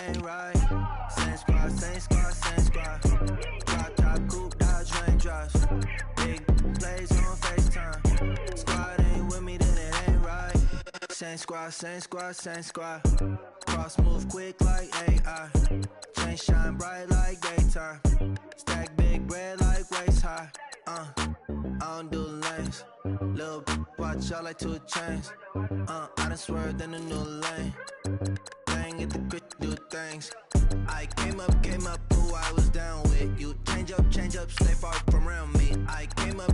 it ain't right. Same squad, same squad, same squad. Drop top, coupe, dodge, raindrops. Big plays on FaceTime. Squad ain't with me, then it ain't right. Same squad, same squad, same squad. Cross move quick like AI. Chain shine bright like daytime. Stack big bread like waist high. I don't do lanes. Little watch out like 2 chains. I done swerved in a new lane. Bang at the grit, do things. I came up, who I was down with. You change up, stay far from around me. I came up,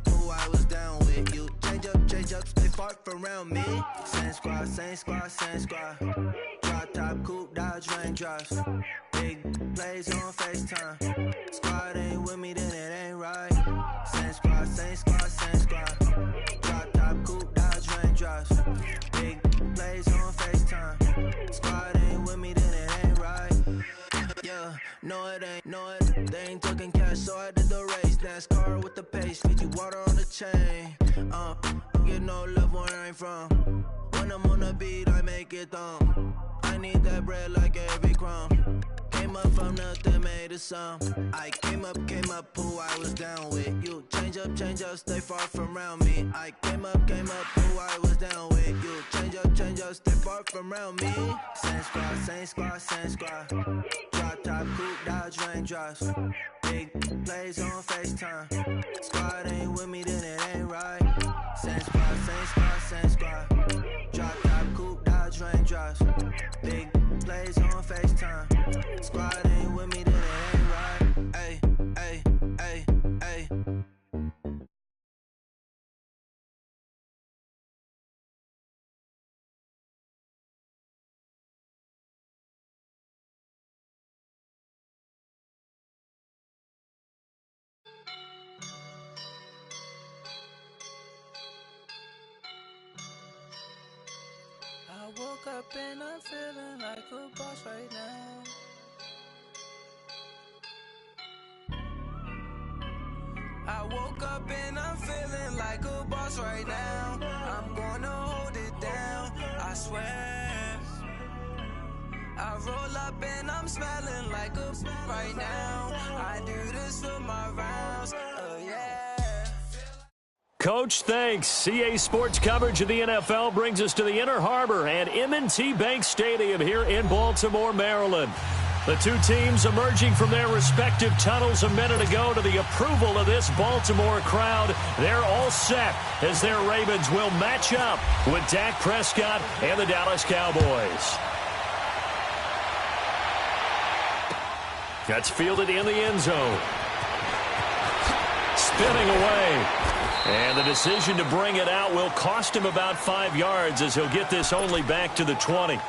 who I was down with. You change up, stay far from around me. Same squad, same squad, same squad. Drop top, coupe, dodge, raindrops. Big plays on FaceTime. Squad ain't with me, then it ain't right. Same squad, same squad, same squad. Drop top, coupe, dodge, raindrops. Big plays on FaceTime. Squad ain't with me, then it ain't right. Yeah, no it ain't, they ain't talking cash, so I did the race. NASCAR with the pace, feed you water on the chain. Get no love where I'm from. When I'm on the beat, I make it thumb. I need that bread like every crumb. Came up from nothing, made a sum. I came up, who I was down with. You change up, stay far from around me. I came up, who I was down with. You change up, stay far from around me. Same squad, same squad, same squad. Drop top, coupe, dodge, raindrops. Big plays on FaceTime. Squad ain't with me, then it ain't right. Same squad, same squad, same squad. Drop top, coupe, dodge, raindrops. Big plays on FaceTime. Squad ain't with me, then it ain't right. Ay, ay, ay, ay. I woke up and I'm feeling like a boss right now. I woke up and I'm feeling like a boss right now. I'm gonna hold it down, I swear. I roll up and I'm smelling like a right now. I do this for my rounds, yeah. Coach, thanks. CA Sports coverage of the NFL brings us to the Inner Harbor and M&T Bank Stadium here in Baltimore, Maryland. The two teams emerging from their respective tunnels a minute ago to the approval of this Baltimore crowd. They're all set as their Ravens will match up with Dak Prescott and the Dallas Cowboys. That's fielded in the end zone. Spinning away. And the decision to bring it out will cost him about 5 yards as he'll get this only back to the 20.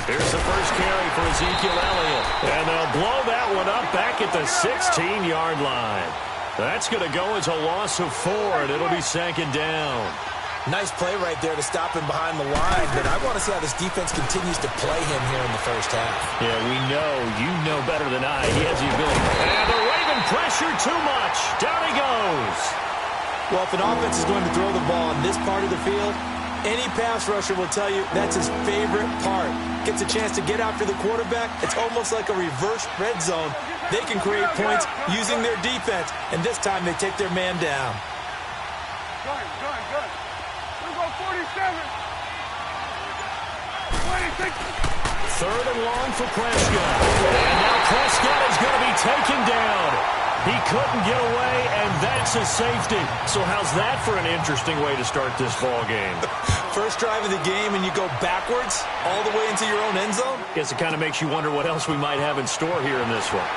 Here's the first carry for Ezekiel Elliott. And they'll blow that one up back at the 16-yard line. That's going to go as a loss of 4, and it'll be second down. Nice play right there to stop him behind the line, but I want to see how this defense continues to play him here in the first half. Yeah, we know. You know better than I. He has the ability. And the Raven pressure too much. Down he goes. Well, if an offense is going to throw the ball on this part of the field, any pass rusher will tell you that's his favorite part. Gets a chance to get after the quarterback. It's almost like a reverse red zone. They can create points using their defense, and this time they take their man down. Good. We'll go 47. 26. Third and long for Prescott. And now Prescott is going to be taken down. He couldn't get away, and that's a safety. So how's that for an interesting way to start this ball game? First drive of the game, and you go backwards all the way into your own end zone? Guess it kind of makes you wonder what else we might have in store here in this one.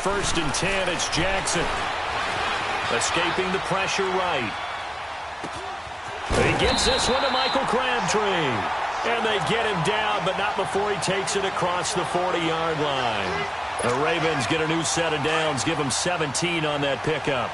1st and 10. It's Jackson. Escaping the pressure right. He gets this one to Michael Crabtree. And they get him down, but not before he takes it across the 40-yard line. The Ravens get a new set of downs, give him 17 on that pickup.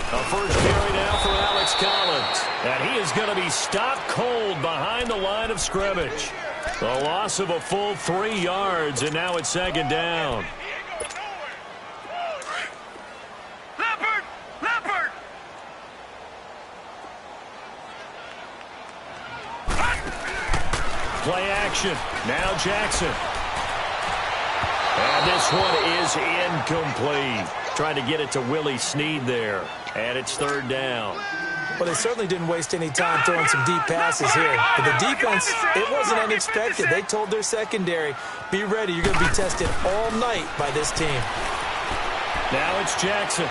A first carry now for Alex Collins. And he is going to be stopped cold behind the line of scrimmage. The loss of a full 3 yards, and now it's 2nd down. Play action. Now Jackson. And this one is incomplete. Trying to get it to Willie Snead there. And it's 3rd down. Well, they certainly didn't waste any time throwing some deep passes here. But the defense, it wasn't unexpected. They told their secondary, be ready. You're going to be tested all night by this team. Now it's Jackson.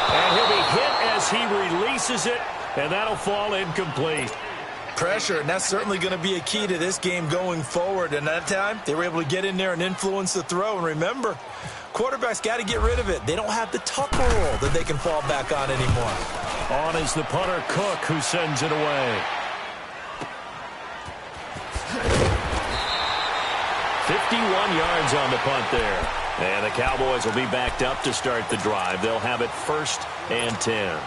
And he'll be hit as he releases it. And that'll fall incomplete. Pressure, and that's certainly going to be a key to this game going forward. And that time, they were able to get in there and influence the throw. And remember, quarterbacks got to get rid of it. They don't have the tucker roll that they can fall back on anymore. On is the punter, Cook, who sends it away. 51 yards on the punt there. And the Cowboys will be backed up to start the drive. They'll have it 1st and 10.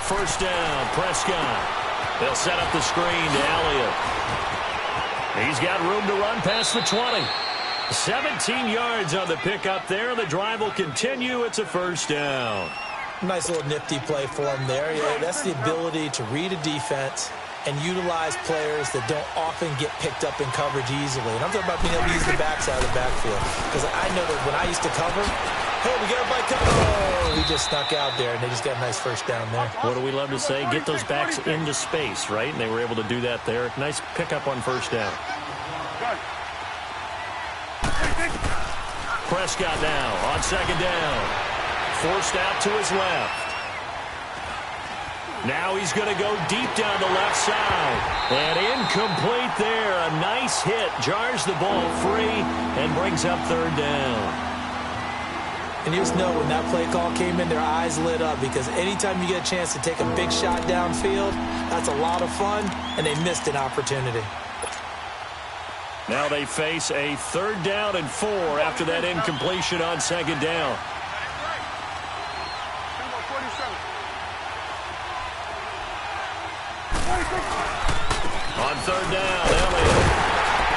First down, Prescott. They'll set up the screen to Elliott. He's got room to run past the 20. 17 yards on the pickup there. The drive will continue. It's a 1st down. Nice little nifty play for him there. Yeah, that's the ability to read a defense and utilize players that don't often get picked up in coverage easily. And I'm talking about being able to use the backside of the backfield. Because I know that when I used to cover, hey, we got everybody covered. Oh, he just snuck out there, and they just got a nice 1st down there. What do we love to say? Get those backs into space, right? And they were able to do that there. Nice pickup on 1st down. Prescott now on 2nd down. Forced out to his left. Now he's going to go deep down the left side. And incomplete there. A nice hit. Jars the ball free and brings up 3rd down. And you just know when that play call came in, their eyes lit up. Because anytime you get a chance to take a big shot downfield, that's a lot of fun. And they missed an opportunity. Now they face a 3rd down and 4 after that incompletion on 2nd down. On 3rd down, Elliott.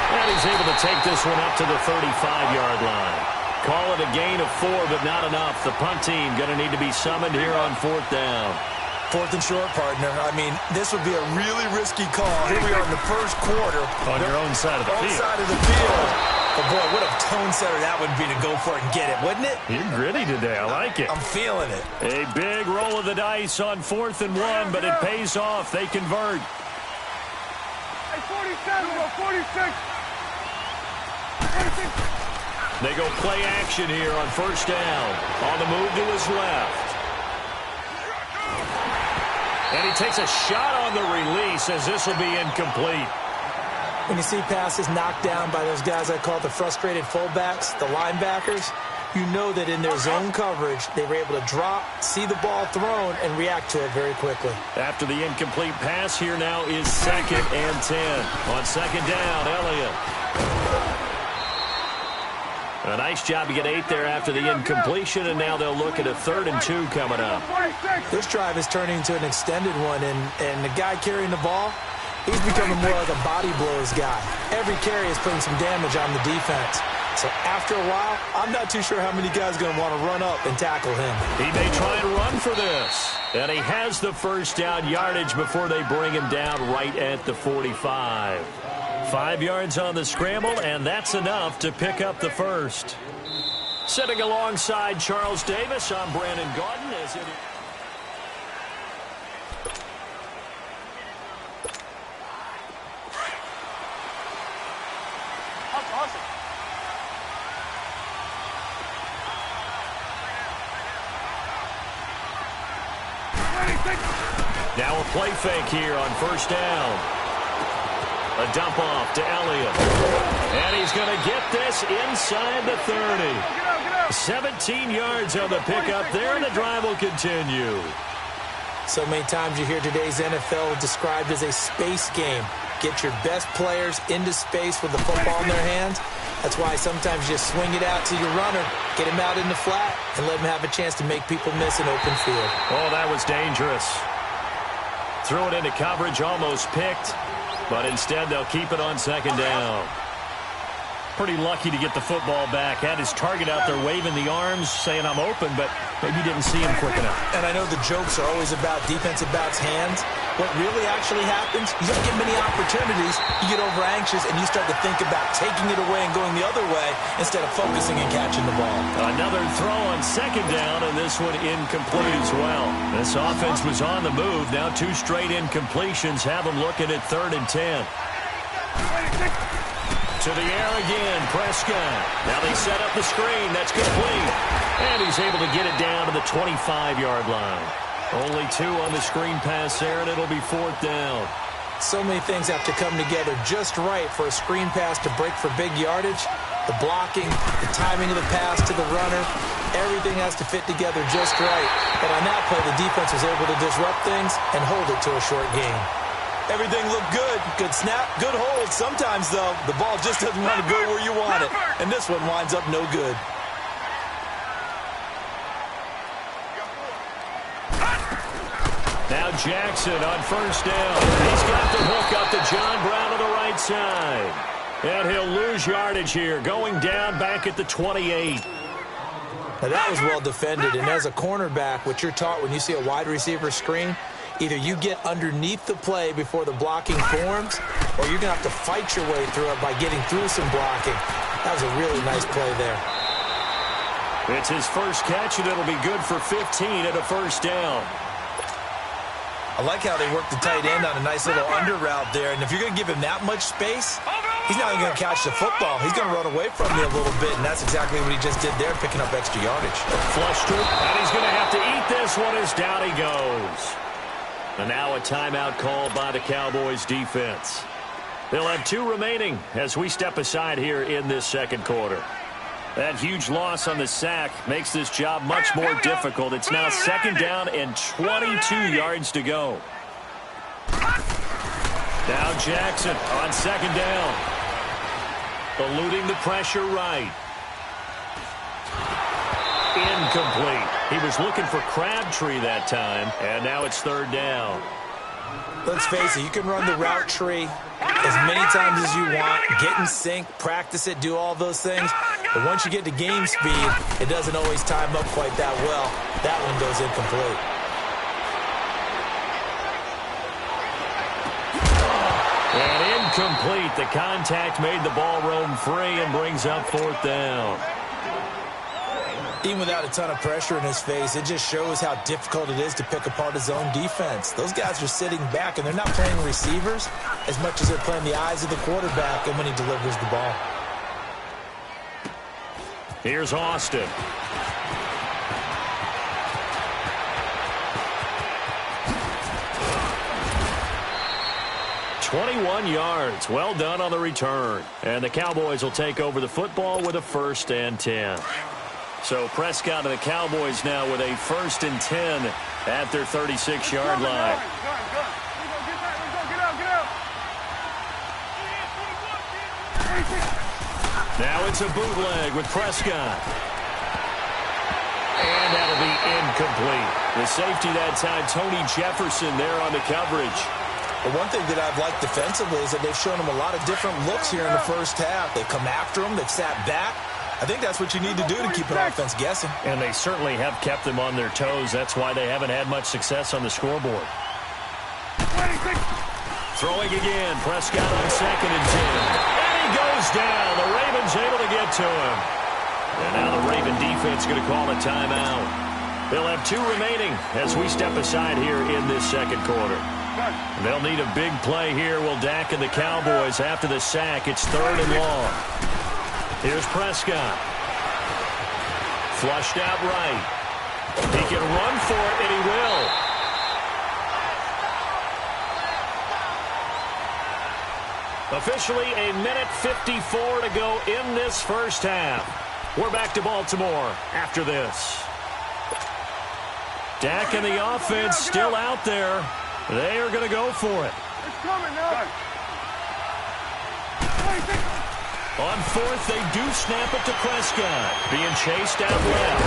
And he's able to take this one up to the 35-yard line. Call it a gain of 4, but not enough. The punt team going to need to be summoned here on 4th down. 4th and short, partner. I mean, this would be a really risky call. Here we are in the 1st quarter. On your own side of the field. Side of the field. But, boy, what a tone setter that would be to go for it and get it, wouldn't it? You're gritty today. I like it. I'm feeling it. A big roll of the dice on 4th and 1, but it pays off. They convert. Hey, 47, 46. 46. They go play action here on 1st down. On the move to his left. And he takes a shot on the release as this will be incomplete. When you see passes knocked down by those guys I call the frustrated fullbacks, the linebackers, you know that in their zone coverage, they were able to drop, see the ball thrown, and react to it very quickly. After the incomplete pass, here now is 2nd and 10. On 2nd down, Elliott. A nice job to get 8 there after the incompletion, and now they'll look at a 3rd and 2 coming up. This drive is turning into an extended one, and the guy carrying the ball, he's becoming more like a body blows guy. Every carry is putting some damage on the defense. So after a while, I'm not too sure how many guys are going to want to run up and tackle him. He may try and run for this. And he has the 1st down yardage before they bring him down right at the 45. 5 yards on the scramble, and that's enough to pick up the 1st. Sitting alongside Charles Davis, I'm Brandon Gaudin. As it Now a play fake here on first down. A dump off to Elliott. And he's going to get this inside the 30. 17 yards on the pickup there, and the drive will continue. So many times you hear today's NFL described as a space game. Get your best players into space with the football in their hands. That's why sometimes you just swing it out to your runner, get him out in the flat, and let him have a chance to make people miss an open field. Oh, that was dangerous. Threw it into coverage, almost picked, but instead they'll keep it on second down. Pretty lucky to get the football back. Had his target out there waving the arms, saying I'm open, but maybe didn't see him quick enough. And I know the jokes are always about defensive backs' hands. What really actually happens, you don't get many opportunities, you get over anxious, and you start to think about taking it away and going the other way instead of focusing and catching the ball. Another throw on second down, and this one incomplete as well. This offense was on the move. Now 2 straight incompletions have them looking at 3rd and 10. To the air again, Prescott. Now they set up the screen. That's complete. And he's able to get it down to the 25-yard line. Only 2 on the screen pass there, and it'll be 4th down. So many things have to come together just right for a screen pass to break for big yardage. The blocking, the timing of the pass to the runner, everything has to fit together just right. But on that play, the defense was able to disrupt things and hold it to a short gain. Everything looked good. Good snap, good hold. Sometimes, though, the ball just doesn't want to go where you want it. And this one winds up no good. Now Jackson on first down. He's got the hook up to John Brown on the right side. And he'll lose yardage here, going down back at the 28. Now, that was well defended. And as a cornerback, what you're taught when you see a wide receiver screen, either you get underneath the play before the blocking forms, or you're going to have to fight your way through it by getting through some blocking. That was a really nice play there. It's his first catch, and it'll be good for 15 at a first down. I like how they work the tight end on a nice little under route there. And if you're going to give him that much space, he's not even going to catch the football. He's going to run away from you a little bit, and that's exactly what he just did there, picking up extra yardage. Flushed it, and he's going to have to eat this one as down he goes. And now a timeout called by the Cowboys defense. They'll have 2 remaining as we step aside here in this second quarter. That huge loss on the sack makes this job much more difficult. It's now second down and 22 yards to go. Now Jackson on second down. Eluding the pressure right. Incomplete. He was looking for Crabtree that time, and now it's third down. Let's face it, you can run the route tree as many times as you want, get in sync, practice it, do all those things. But once you get to game speed, it doesn't always time up quite that well. That one goes incomplete. And incomplete. The contact made the ball roam free and brings up 4th down. Even without a ton of pressure in his face, it just shows how difficult it is to pick apart his own defense. Those guys are sitting back, and they're not playing receivers as much as they're playing the eyes of the quarterback and when he delivers the ball. Here's Austin. "21 yards. Well done on the return. And the Cowboys will take over the football with a 1st and 10. So Prescott and the Cowboys now with a 1st and 10 at their 36-yard line. Now it's a bootleg with Prescott. And that'll be incomplete. The safety that time, Tony Jefferson there on the coverage. But one thing that I've liked defensively is that they've shown him a lot of different looks here in the first half. They've come after him. They've sat back. I think that's what you need to do to keep an offense guessing. And they certainly have kept them on their toes. That's why they haven't had much success on the scoreboard. Throwing again. Prescott on 2nd and 10. And he goes down. The Ravens able to get to him. And now the Raven defense going to call a timeout. They'll have 2 remaining as we step aside here in this second quarter. They'll need a big play here. Will Dak and the Cowboys after the sack. It's 3rd and long. Here's Prescott. Flushed out right. He can run for it, and he will. Officially a minute 54 to go in this first half. We're back to Baltimore after this. Dak and the offense still out there. They are going to go for it. It's coming now. On fourth, they do snap it to Prescott. Being chased out left.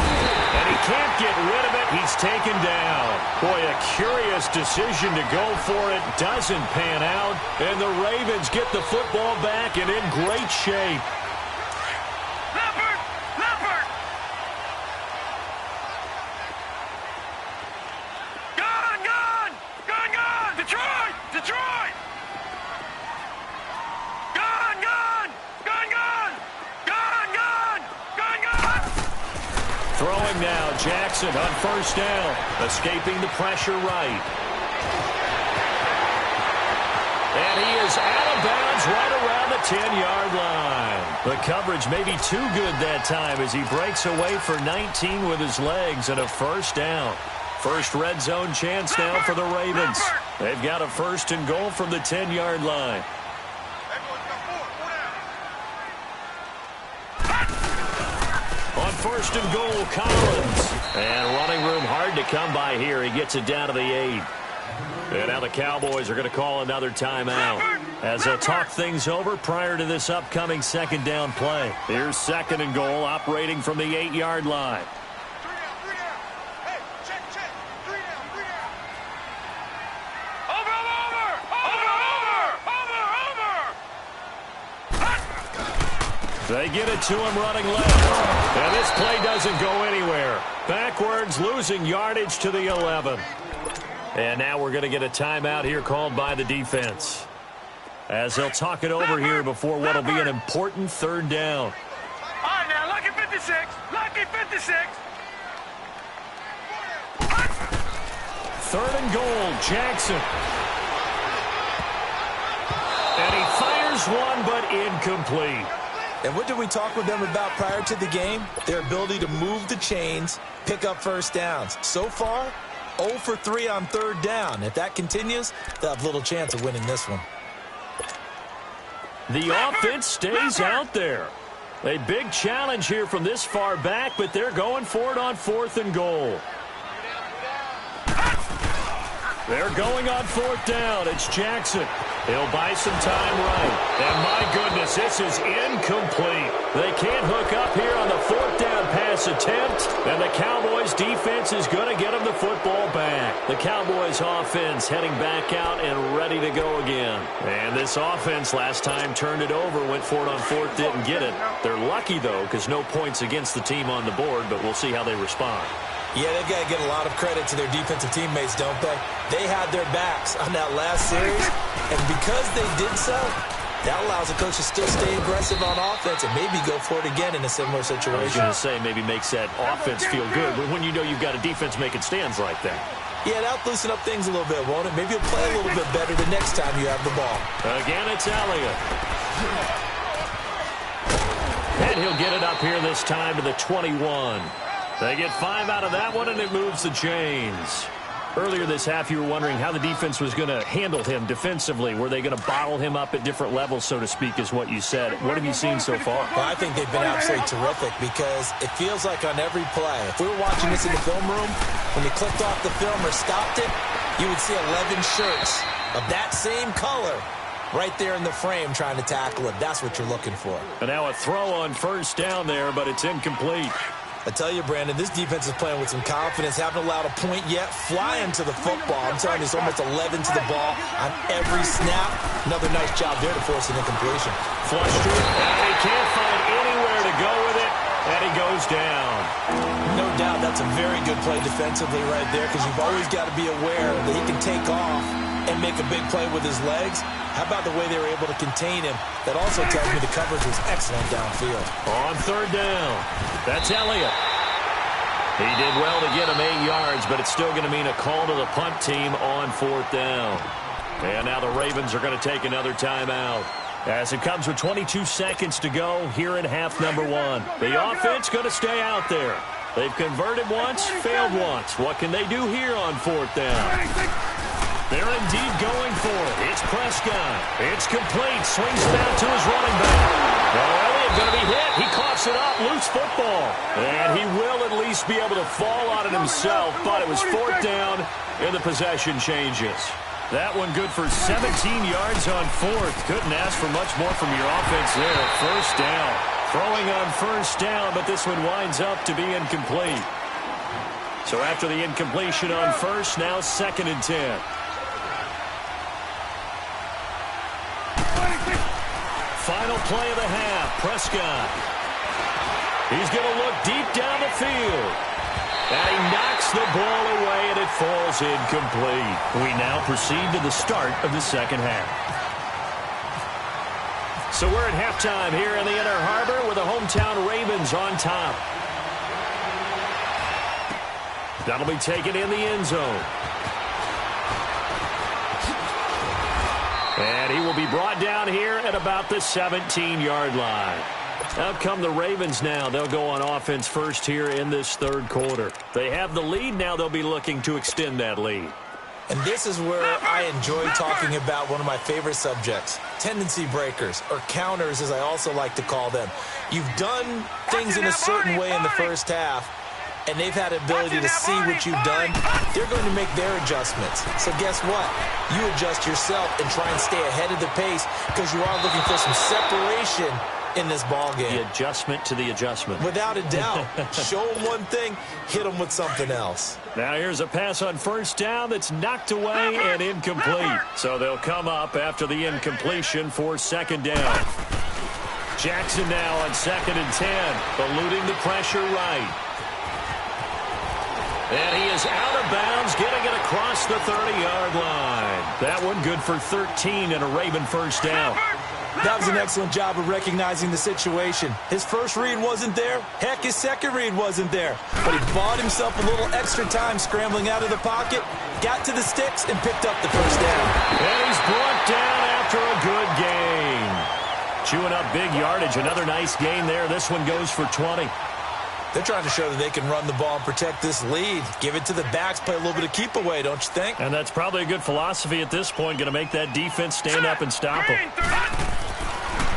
And he can't get rid of it. He's taken down. Boy, a curious decision to go for it. Doesn't pan out. And the Ravens get the football back and in great shape. Throwing now, Jackson on first down, escaping the pressure right. And he is out of bounds right around the 10-yard line. The coverage may be too good that time as he breaks away for 19 with his legs and a first down. First red zone chance now for the Ravens. They've got a first and goal from the 10-yard line. On first and goal, Collins. And running room hard to come by here. He gets it down to the 8. And now the Cowboys are going to call another timeout as they'll talk things over prior to this upcoming second down play. Here's second and goal operating from the 8-yard line. They get it to him running left. And this play doesn't go anywhere. Backwards, losing yardage to the 11. And now we're going to get a timeout here called by the defense, as they'll talk it over here before what will be an important third down. All right, now, lucky 56. Lucky 56. Third and goal, Jackson. And he fires one, but incomplete. And what did we talk with them about prior to the game? Their ability to move the chains, pick up first downs. So far, 0 for 3 on third down. If that continues, they'll have little chance of winning this one. The offense stays out there. A big challenge here from this far back, but they're going for it on fourth and goal. They're going on fourth down. It's Jackson. He'll buy some time right. And my goodness, this is incomplete. They can't hook up here on the fourth down pass attempt. And the Cowboys defense is going to get them the football back. The Cowboys offense heading back out and ready to go again. And this offense last time turned it over, went for it on fourth, didn't get it. They're lucky, though, because no points against the team on the board, but we'll see how they respond. Yeah, they've got to get a lot of credit to their defensive teammates, don't they? They had their backs on that last series, and because they did so, that allows the coach to still stay aggressive on offense and maybe go for it again in a similar situation. I was going to say maybe makes that offense feel good, but when you know you've got a defense making stands like that. Yeah, that'll loosen up things a little bit, won't it? Maybe you'll play a little bit better the next time you have the ball. Again, it's Elliott. And he'll get it up here this time to the 21. They get 5 out of that one, and it moves the chains. Earlier this half, you were wondering how the defense was going to handle him defensively. Were they going to bottle him up at different levels, so to speak, is what you said. What have you seen so far? Well, I think they've been absolutely terrific because it feels like on every play, if we were watching this in the film room, when you clicked off the film or stopped it, you would see 11 shirts of that same color right there in the frame trying to tackle it. That's what you're looking for. And now a throw on first down there, but it's incomplete. I tell you, Brandon, this defense is playing with some confidence. Haven't allowed a point yet. Flying to the football. I'm telling you, it's almost 11 to the ball on every snap. Another nice job there to force an incompletion. Flushed it, and he can't find anywhere to go with it, and he goes down. No doubt that's a very good play defensively right there because you've always got to be aware that he can take off and make a big play with his legs. How about the way they were able to contain him? That also tells me the coverage was excellent downfield. On third down, that's Elliott. He did well to get him 8 yards, but it's still going to mean a call to the punt team on fourth down. And now the Ravens are going to take another timeout, as it comes with 22 seconds to go here in half number 1. The offense going to stay out there. They've converted once, failed once. What can they do here on fourth down? They're indeed going for it. It's Prescott. It's complete. Swings it out to his running back. Oh, Elliott going to be hit. He coughs it up. Loose football. And he will at least be able to fall on it himself, but it was fourth down, and the possession changes. That one good for 17 yards on fourth. Couldn't ask for much more from your offense there. First down. Throwing on first down, but this one winds up to be incomplete. So after the incompletion on first, now 2nd and 10. Final play of the half. Prescott. He's going to look deep down the field. And he knocks the ball away, and it falls incomplete. We now proceed to the start of the second half. So we're at halftime here in the Inner Harbor with the hometown Ravens on top. That'll be taken in the end zone. And he will be brought down here at about the 17-yard line. Out come the Ravens now. They'll go on offense first here in this third quarter. They have the lead. Now they'll be looking to extend that lead. And this is where I enjoy talking about one of my favorite subjects, tendency breakers, or counters as I also like to call them. You've done things in a certain way in the first half, and they've had the ability to see what you've done. They're going to make their adjustments. So guess what? You adjust yourself and try and stay ahead of the pace because you are looking for some separation in this ball game. The adjustment to the adjustment. Without a doubt. Show them one thing, hit them with something else. Now here's a pass on first down that's knocked away and incomplete. So they'll come up after the incompletion for 2nd down. Jackson now on 2nd and 10, eluding the pressure right. And he is out of bounds, getting it across the 30-yard line. That one good for 13 and a Raven first down. That was an excellent job of recognizing the situation. His first read wasn't there. Heck, his second read wasn't there. But he bought himself a little extra time scrambling out of the pocket, got to the sticks, and picked up the first down. And he's brought down after a good game. Chewing up big yardage. Another nice gain there. This one goes for 20. They're trying to show that they can run the ball and protect this lead. Give it to the backs, play a little bit of keep away, don't you think? And that's probably a good philosophy at this point. Going to make that defense stand up and stop them.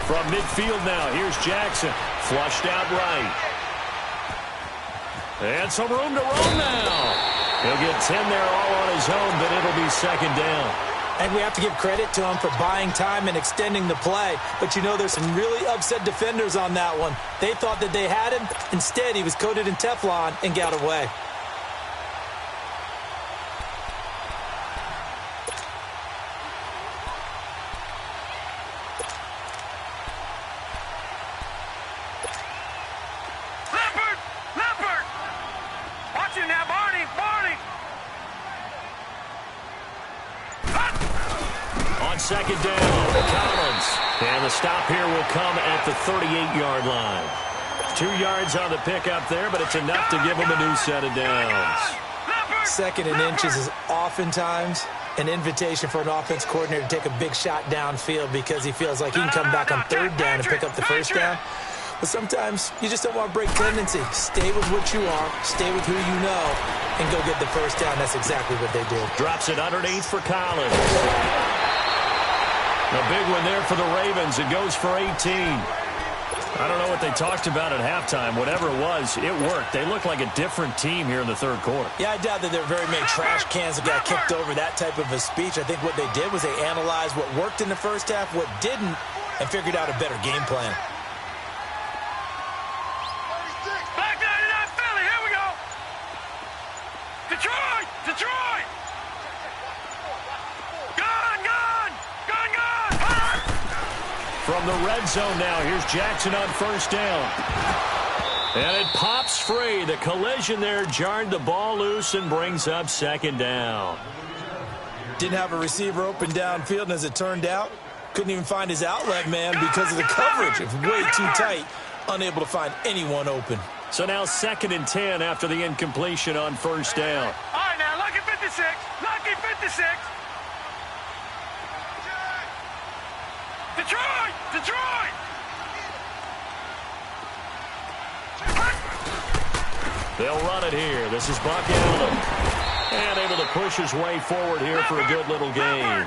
From midfield now, here's Jackson. Flushed out right. And some room to run now. He'll get 10 there all on his own, but it'll be 2nd down. And we have to give credit to him for buying time and extending the play. But, you know, there's some really upset defenders on that one. They thought that they had him. Instead, he was coated in Teflon and got away. Leopard! Watching now, Barney! On 2nd down, Collins. And the stop here will come at the 38-yard line. 2 yards on the pickup there, but it's enough to give him a new set of downs. 2nd and inches is oftentimes an invitation for an offense coordinator to take a big shot downfield because he feels like he can come back on 3rd down and pick up the first down. But sometimes you just don't want to break tendency. Stay with what you are, stay with who you know, and go get the first down. That's exactly what they did. Drops it underneath for Collins. A big one there for the Ravens. It goes for 18. I don't know what they talked about at halftime. Whatever it was, it worked. They look like a different team here in the third quarter. Yeah, I doubt that there were very many trash cans that got kicked over, that type of a speech. I think what they did was they analyzed what worked in the first half, what didn't, and figured out a better game plan. Back 99 Philly, here we go! Detroit! From the red zone now, here's Jackson on first down. And it pops free. The collision there jarred the ball loose and brings up 2nd down. Didn't have a receiver open downfield, and as it turned out, couldn't even find his outlet man because of the coverage. It was way too tight, unable to find anyone open. So now 2nd and 10 after the incompletion on first down. All right, now, lucky 56. Lucky 56. Detroit! They'll run it here. This is Buck Allen. And able to push his way forward here for a good little gain.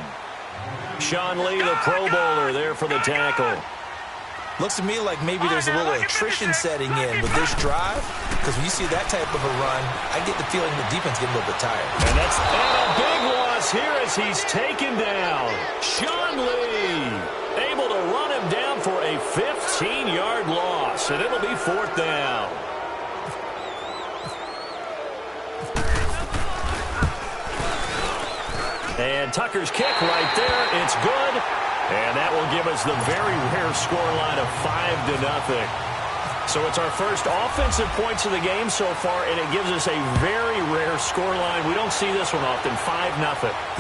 Sean Lee, the Pro Bowler, there for the tackle. Looks to me like maybe there's a little attrition setting in with this drive, because when you see that type of a run, I get the feeling the defense getting a little bit tired. And that's a big loss here as he's taken down. Sean Lee able to run him down for a 15-yard loss, and it'll be 4th down. And Tucker's kick right there. It's good. And that will give us the very rare scoreline of 5-0. So it's our first offensive points of the game so far, and it gives us a very rare scoreline. We don't see this one often, 5-0.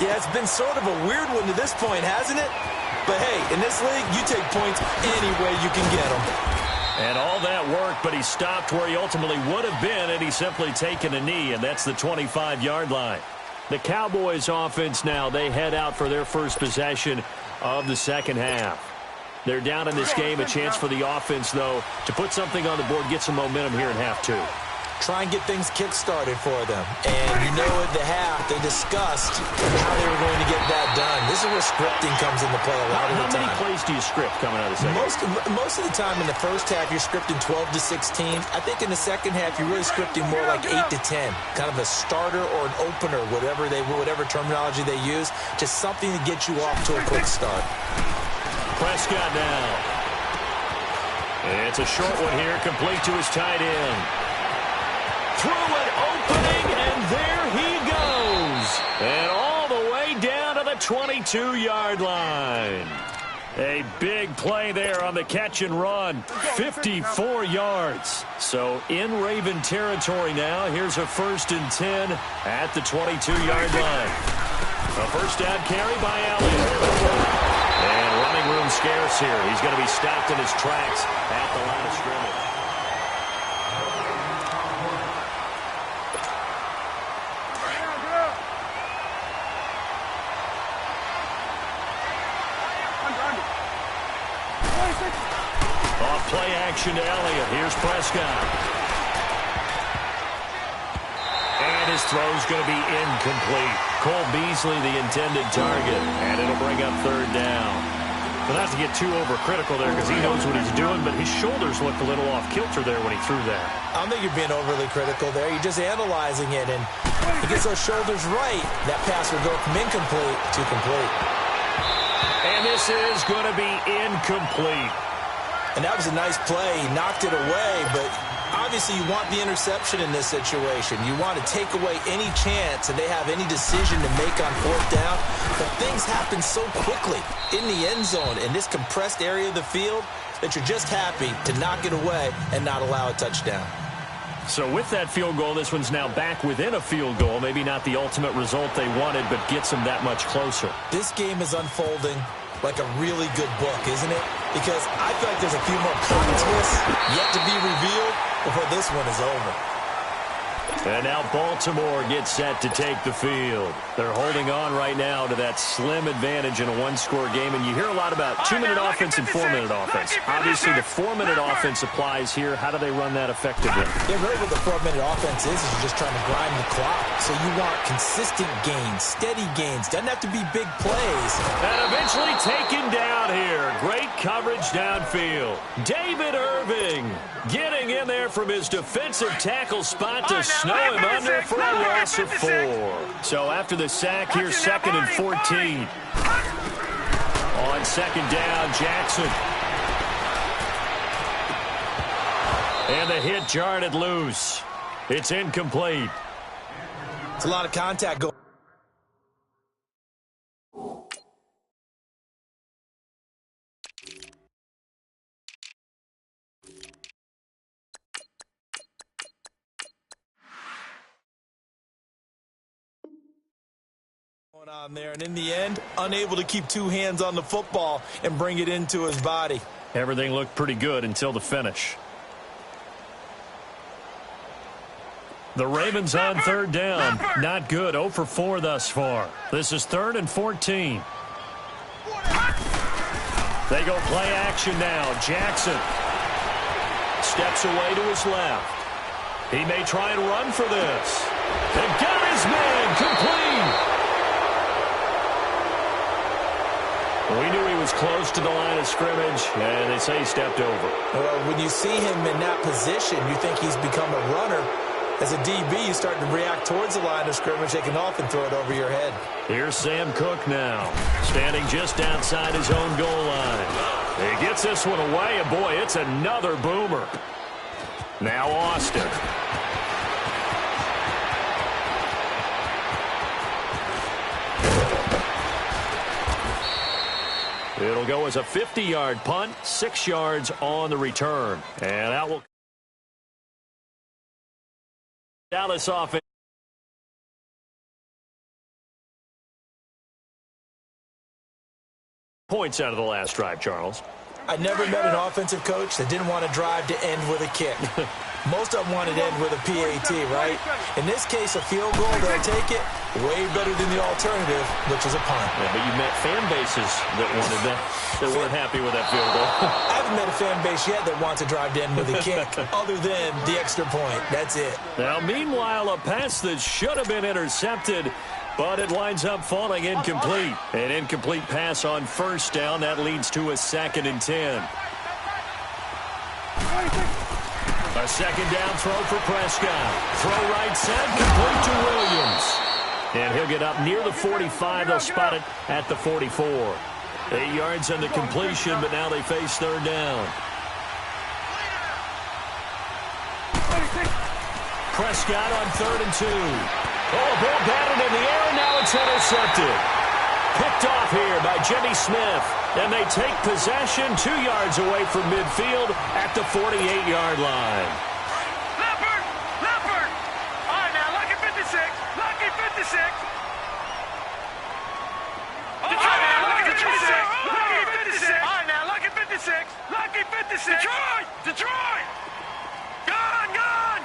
Yeah, it's been sort of a weird one to this point, hasn't it? But hey, in this league, you take points any way you can get them. And all that worked, but he stopped where he ultimately would have been, and he's simply taken a knee, and that's the 25-yard line. The Cowboys offense now, they head out for their first possession of the second half. They're down in this game. A chance for the offense, though, to put something on the board, get some momentum here in half 2. Try and get things kick-started for them. And you know at the half, they discussed how they were going to get that done. This is where scripting comes into play a lot of the time. How many plays do you script coming out of the second half? Most of the time in the first half, you're scripting 12 to 16. I think in the second half, you're really scripting more like 8 to 10. Kind of a starter or an opener, whatever terminology they use. Just something to get you off to a quick start. Prescott now. It's a short one here, complete to his tight end. Through an opening, and there he goes. And all the way down to the 22-yard line. A big play there on the catch and run. 54 yards. So in Raven territory now. Here's a 1st and 10 at the 22-yard line. A first down carry by Elliott. And running room scarce here. He's going to be stopped in his tracks at the line of scrimmage. Off play action to Elliott. Here's Prescott. And his throw's going to be incomplete. Cole Beasley, the intended target. And it'll bring up 3rd down. Well, not to get too overcritical there because he knows what he's doing, but his shoulders looked a little off kilter there when he threw that. I don't think you're being overly critical there. You're just analyzing it, and he gets those shoulders right. That pass will go from incomplete to complete. And this is going to be incomplete. And that was a nice play. He knocked it away, but obviously you want the interception in this situation. You want to take away any chance that they have any decision to make on 4th down. But things happen so quickly in the end zone in this compressed area of the field that you're just happy to knock it away and not allow a touchdown. So with that field goal, this one's now back within a field goal. Maybe not the ultimate result they wanted, but gets them that much closer. This game is unfolding like a really good book, isn't it? Because I feel like there's a few more plot twists yet to be revealed before this one is over. And now Baltimore gets set to take the field. They're holding on right now to that slim advantage in a one-score game. And you hear a lot about 2-minute offense and 4-minute offense. Obviously, the 4-minute offense applies here. How do they run that effectively? Yeah, really what the 4-minute offense is you're just trying to grind the clock. So you want consistent gains, steady gains. Doesn't have to be big plays. And eventually taken down here. Great coverage downfield. David Irving getting in there from his defensive tackle spot to snow him under for a loss of 4. So after the sack, here's 2nd and 14. On 2nd down, Jackson. And the hit jarred it loose. It's incomplete. It's a lot of contact going. On there, and in the end, unable to keep 2 hands on the football and bring it into his body. Everything looked pretty good until the finish. The Ravens on 3rd down. Not good. 0 for 4 thus far. This is 3rd and 14. They go play action now. Jackson steps away to his left. He may try and run for this. And got his man complete. We knew he was close to the line of scrimmage, and they say he stepped over. Well, when you see him in that position, you think he's become a runner. As a DB, you start to react towards the line of scrimmage. They can often throw it over your head. Here's Sam Cook now, standing just outside his own goal line. He gets this one away, and boy, it's another boomer. Now Austin. It'll go as a 50-yard punt, 6 yards on the return. And that will Dallas offense. Points out of the last drive, Charles. I never met an offensive coach that didn't want to drive to end with a kick. Most of them wanted to end with a PAT, right? In this case, a field goal, they'll take it way better than the alternative, which is a punt. Yeah, but you met fan bases that wanted that, that weren't happy with that field goal. I haven't met a fan base yet that wants to drive to end with a kick, other than the extra point. That's it. Now, meanwhile, a pass that should have been intercepted, but it winds up falling incomplete. An incomplete pass on first down. That leads to a 2nd and 10. A second down throw for Prescott. Throw right side, complete to Williams. And he'll get up near the 45. They'll spot it at the 44. 8 yards on the completion, but now they face third down. Prescott on 3rd and 2. Oh, ball batted in the air, and now it's intercepted. Picked off here by Jimmy Smith. And they take possession 2 yards away from midfield at the 48-yard line. Leopard! All right, now, lucky 56. Lucky 56. All right, now, lucky 56. Lucky 56. All right, now, lucky 56. Lucky 56. Detroit! Gone!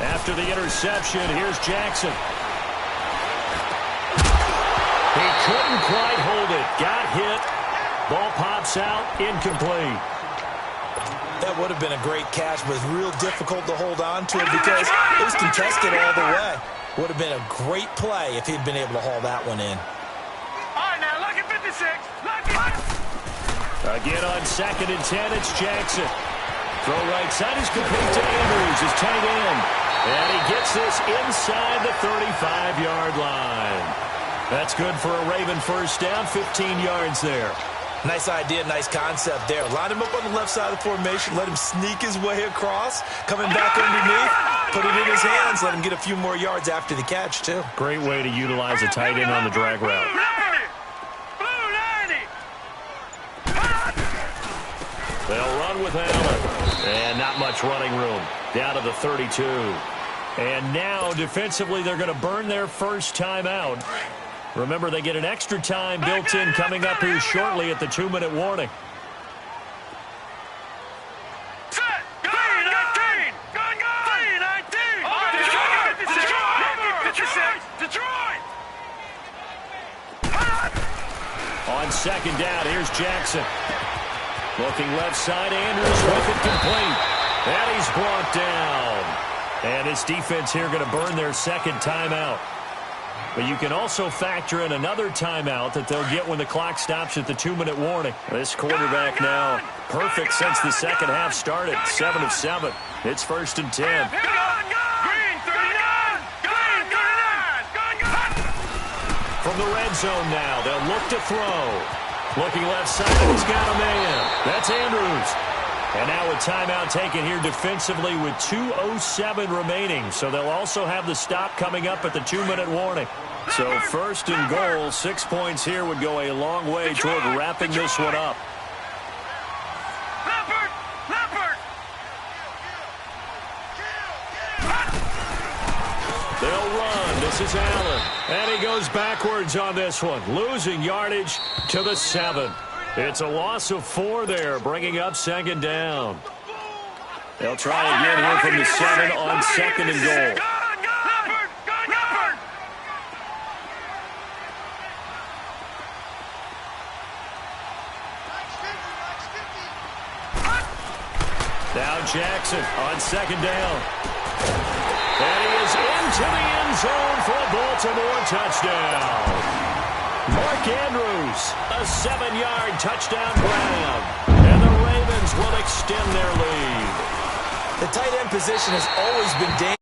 After the interception, here's Jackson. He couldn't quite hold it. Got hit. Ball pops out. Incomplete. That would have been a great catch, but it's real difficult to hold on to it because it was contested all the way. Would have been a great play if he'd been able to haul that one in. All right, now, lucky 56. Lucky. Again on 2nd and 10, it's Jackson. Throw right side is complete to Andrews, his tight end. And he gets this inside the 35-yard line. That's good for a Raven first down, 15 yards there. Nice idea, nice concept there. Line him up on the left side of the formation, let him sneak his way across, coming back underneath, put it in his hands, let him get a few more yards after the catch, too. Great way to utilize a tight end on the drag route. They'll run with Allen. And not much running room. Down to the 32. And now, defensively, they're going to burn their first timeout. Remember, they get an extra time built in coming up here shortly at the 2-minute warning. Set! Gun! 19! Gun! 19! Detroit! On 2nd down, here's Jackson. Looking left side, Andrews with it complete. And he's brought down. And this defense here going to burn their 2nd timeout. But you can also factor in another timeout that they'll get when the clock stops at the 2-minute warning. This quarterback now perfect since the second half started. 7 of 7. It's 1st and 10. From the red zone now, they'll look to throw. Looking left side, he's got a man. That's Andrews. And now a timeout taken here defensively with 2:07 remaining. So they'll also have the stop coming up at the 2-minute warning. So 1st and goal, 6 points here would go a long way toward wrapping this one up. Leopard! They'll run. This is Allen. And he goes backwards on this one, losing yardage to the 7. It's a loss of 4 there, bringing up 2nd down. They'll try again here from the 7 on 2nd and goal. Now Jackson on second down. And he is into the end zone for a Baltimore touchdown. Mark Andrews, a 7-yard touchdown grab. And the Ravens will extend their lead. The tight end position has always been dangerous.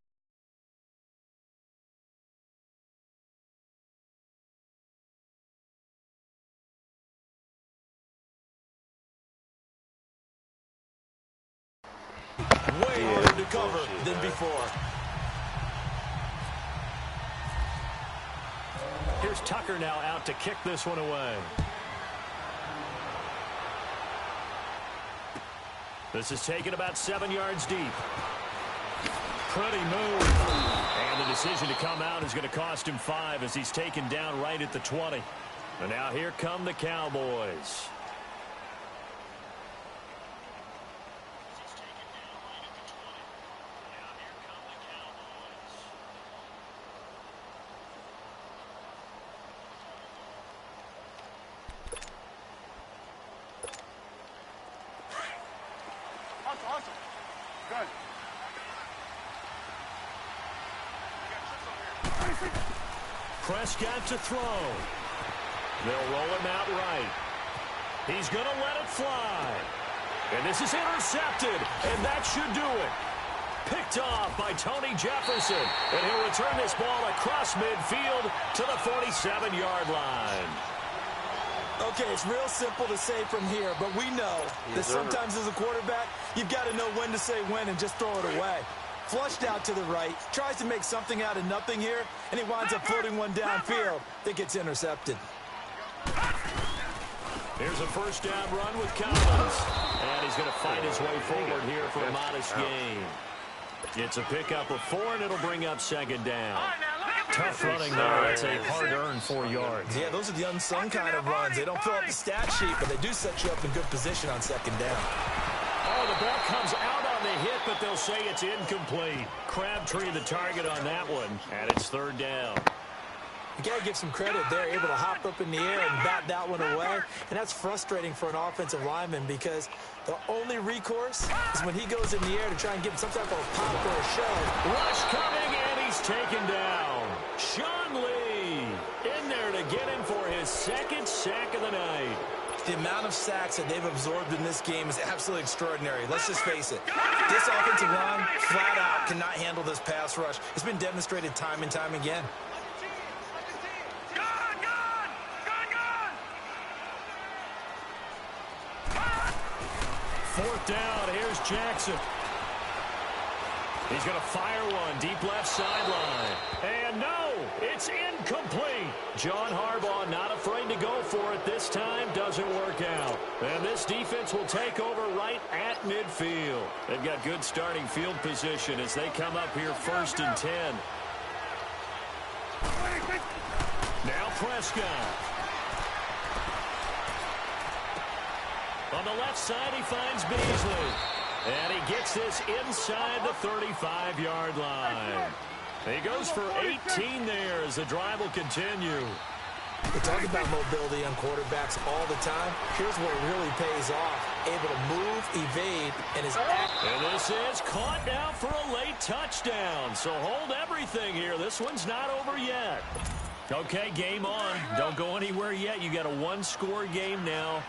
Way harder to cover than before. Here's Tucker now out to kick this one away. This is taken about 7 yards deep. Pretty move. And the decision to come out is going to cost him 5 as he's taken down right at the 20. And now here come the Cowboys. Awesome. Good. Prescott to throw. They'll roll him out right. He's going to let it fly. And this is intercepted, and that should do it. Picked off by Tony Jefferson, and he'll return this ball across midfield to the 47-yard line. Okay, it's real simple to say from here, but we know that sometimes as a quarterback, you've got to know when to say when and just throw it away. Flushed out to the right, tries to make something out of nothing here, and he winds up floating one downfield that gets intercepted. Here's a first down run with Collins, and he's going to fight his way forward here for a modest gain. It's a pickup of 4, and it'll bring up second down. Tough running there. That's a hard-earned 4 yards. Yeah, those are the unsung kind of runs. They don't fill up the stat sheet, but they do set you up in good position on second down. Oh, the ball comes out on the hit, but they'll say it's incomplete. Crabtree the target on that one, and it's third down. You got to give some credit there, able to hop up in the air and bat that one away. And that's frustrating for an offensive lineman because the only recourse is when he goes in the air to try and give some type of a pop or a shove. Rush coming, and he's taken down. Sean Lee in there to get him for his second sack of the night. The amount of sacks that they've absorbed in this game is absolutely extraordinary. Let's just face it. This offensive line, flat out, cannot handle this pass rush. It's been demonstrated time and time again. Fourth down, here's Jackson. He's going to fire one deep left sideline. And no, it's incomplete. John Harbaugh not afraid to go for it this time. Doesn't work out. And this defense will take over right at midfield. They've got good starting field position as they come up here 1st and 10. Now Prescott. On the left side, he finds Beasley. And he gets this inside the 35-yard line. He goes for 18 there as the drive will continue. We talk about mobility on quarterbacks all the time. Here's where it really pays off. Able to move, evade, and is And this is caught now for a late touchdown. So hold everything here. This one's not over yet. Okay, game on. Don't go anywhere yet. You got a 1-score game now.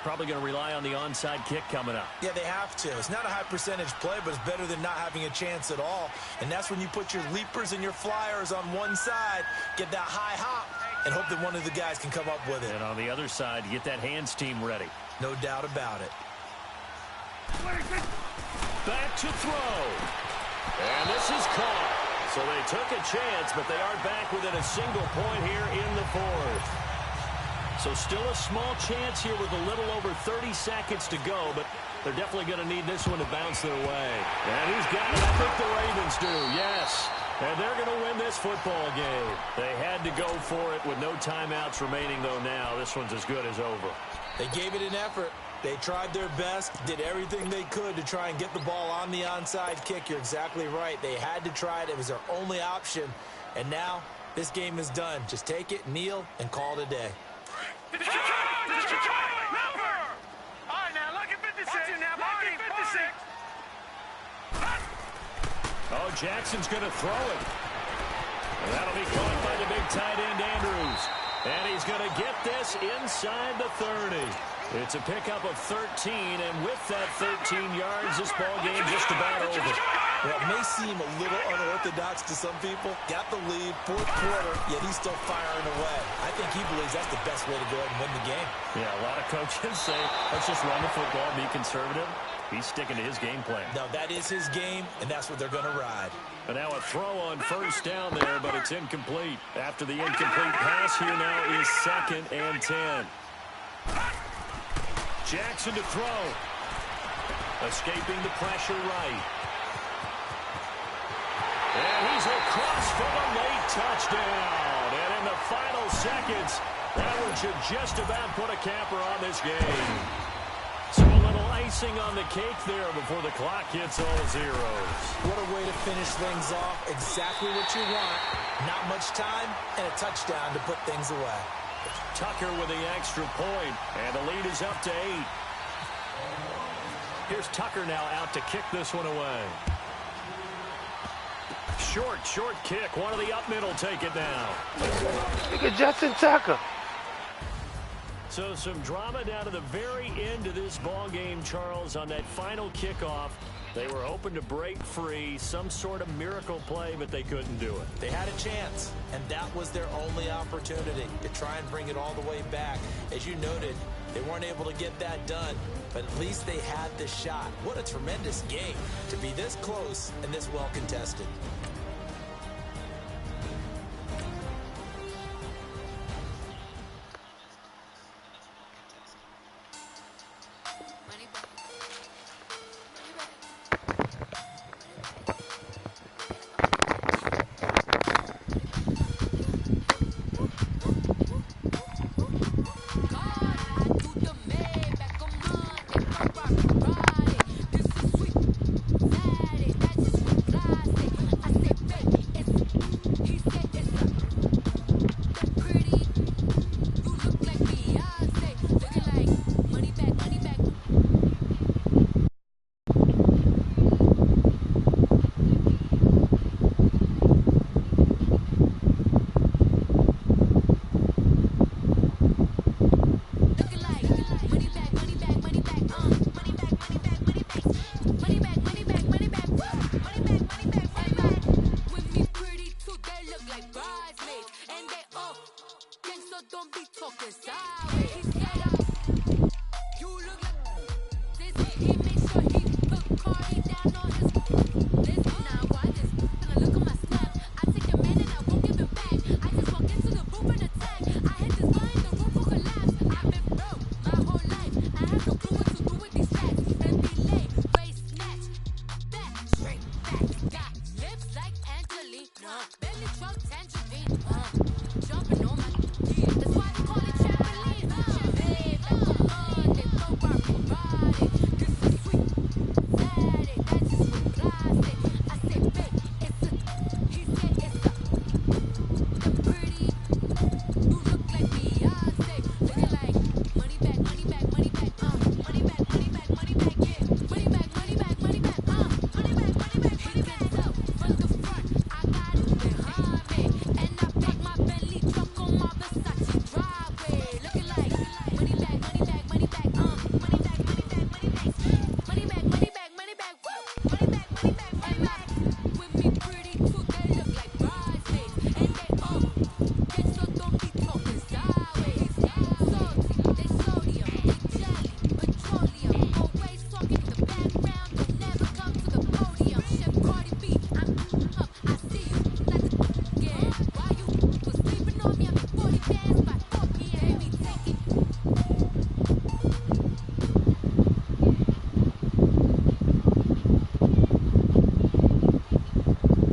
Probably going to rely on the onside kick coming up. Yeah, they have to. It's not a high percentage play, but it's better than not having a chance at all. And that's when you put your leapers and your flyers on one side, get that high hop, and hope that one of the guys can come up with it. And on the other side, you get that hands team ready. No doubt about it. Back to throw. And this is caught. So they took a chance, but they are back within a single point here in the 4th. So still a small chance here with a little over 30 seconds to go, but they're definitely going to need this one to bounce their way. And who's got it? I think the Ravens do, yes. And they're going to win this football game. They had to go for it with no timeouts remaining, though, now. This one's as good as over. They gave it an effort. They tried their best, did everything they could to try and get the ball on the onside kick. You're exactly right. They had to try it. It was their only option. And now this game is done. Just take it, kneel, and call it a day. All right, now, look at 56. Now, look at 56. Oh, Jackson's going to throw it. And that'll be caught by the big tight end, Andrews. And he's going to get this inside the 30. It's a pickup of 13, and with that 13 yards, this ball game just about over. Well, it may seem a little unorthodox to some people. Got the lead, fourth quarter, yet he's still firing away. I think he believes that's the best way to go ahead and win the game. Yeah, a lot of coaches say, let's just run the football, be conservative. He's sticking to his game plan. No, that is his game, and that's what they're going to ride. And now a throw on first down there, but it's incomplete. After the incomplete pass, here now is 2nd and 10. Jackson to throw. Escaping the pressure right. And he's across for the late touchdown. And in the final seconds, that one should just about put a capper on this game. So a little icing on the cake there before the clock hits all zeros. What a way to finish things off. Exactly what you want. Not much time and a touchdown to put things away. Tucker with the extra point, and the lead is up to 8. Here's Tucker now out to kick this one away. Short kick. One of the up middle take it down. Look at Justin Tucker. So some drama down to the very end of this ball game, Charles, on that final kickoff. They were hoping to break free, some sort of miracle play, but they couldn't do it. They had a chance, and that was their only opportunity to try and bring it all the way back. As you noted, they weren't able to get that done, but at least they had the shot. What a tremendous game to be this close and this well contested.